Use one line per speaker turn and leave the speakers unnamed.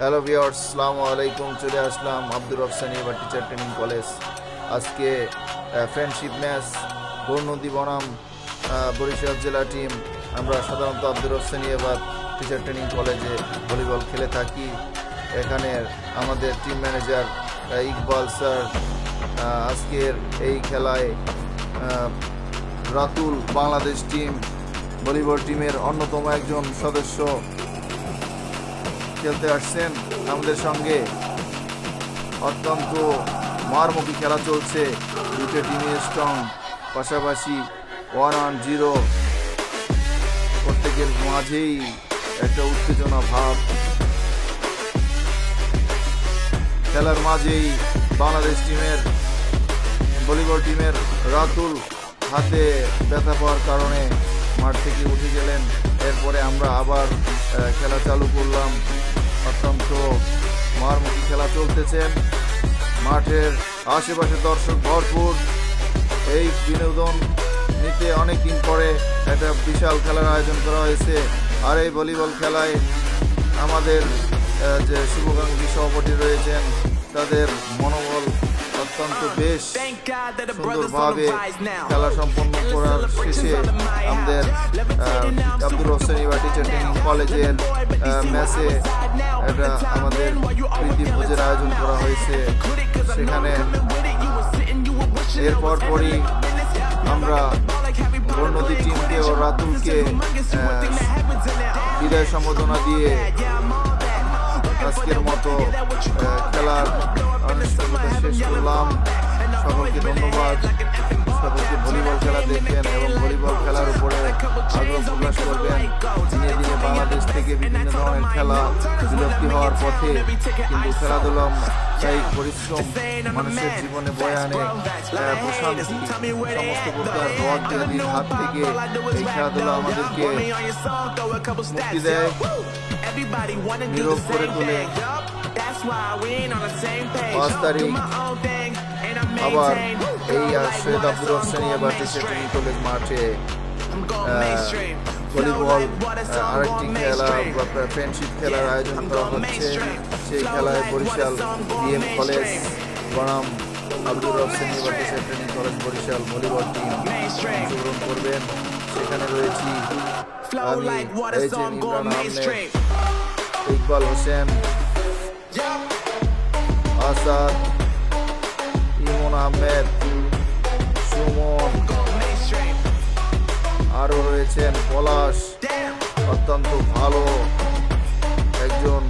Hello viewers, আসসালামু আলাইকুম। চলে আসলাম Abdur Rab Sania teacher training college. আজকে ফ্রেন্ডশিপ ম্যাচ বর্ণদী বনাম বরিশাল জেলা টিম। আমরা সাধারণত আব্দুর রব সানিয়া টিচার ট্রেনিং কলেজে ভলিবল খেলে থাকি। এখানে আমাদের টিম ম্যানেজার ইকবাল স্যার আজকের এই খেলায় রাতুল বাংলাদেশ টিম ভলিবল টিমের অন্যতম একজন সদস্য খেলতে আসছেন আমাদের সঙ্গে। অত্যন্ত মারমুখী খেলা চলছে, দুটো টিমের স্ট্রং, পাশাপাশি 1-0 প্রত্যেকের মাঝেই একটা উত্তেজনা ভাব। খেলার মাঝেই বাংলাদেশ টিমের ভলিবল টিমের রাতুল হাতে ব্যথা পাওয়ার কারণে মাঠ থেকে উঠে গেলেন। এরপরে আমরা আবার খেলা চালু করলাম। অত্যন্ত মারমুখী খেলা চলতেছেন, মাঠের আশেপাশে দর্শক ভরপুর। এই বিনোদন নিতে অনেক দিন পরে একটা বিশাল খেলার আয়োজন করা হয়েছে। আর এই ভলিবল খেলায় আমাদের যে শুভাকাঙ্ক্ষী সভাপতি রয়েছেন, তাদের মনোবল অত্যন্ত বেশ সুন্দরভাবে খেলা সম্পন্ন করার শেষে আমাদের আব্দুর রব সানিয়া টিচার ট্রেনিং কলেজের ম্যাচে এটা আমাদের প্রীতি ভোজের আয়োজন করা হয়েছে। সেখানে এরপর পরই আমরা বর্ণদী টিমকে ও রাতুলকে বিদায় সম্বোধনা দিয়ে আজকের মতো খেলার আনুষ্ঠানিকতা শেষ করলাম। সকলকে ধন্যবাদ। সকলকে ভলিবল খেলা দেখবেন এবং ভলিবল খেলার উপরে আগ্রহ প্রকাশ করবেন। দিনে দিনে বাংলাদেশ থেকে বিভিন্ন ধরনের খেলা বিলুপ্তি হওয়ার পথে, কিন্তু খেলাধুলা কায়িক পরিশ্রম মানুষের জীবনে বয়ে আনে প্রশান্তি। সমস্ত প্রকার রোগ ব্যাধির হাত থেকে এই খেলাধুলা আমাদেরকে মুক্তি দেয়, নিরোগ করে তোলে। 5 তারিখ আবার এই Syed Abdur Rab Sania teacher training college মাঠে ভলিবল আরেকটি খেলা ফ্রেন্ডশিপ খেলার আয়োজন করা হচ্ছে। সেই খেলায় বরিশাল ডিএম কলেজ বনাম Abdur Rab Sania teacher training college Barisal volleyball team অংশগ্রহণ করবেন। সেখানে রয়েছি আমি, ইমরান আহমেদ, ইকবাল হোসেন, আসাদ, ইমন আহমেদ, সুমন, আরও রয়েছেন পলাশ, অত্যন্ত ভালো একজন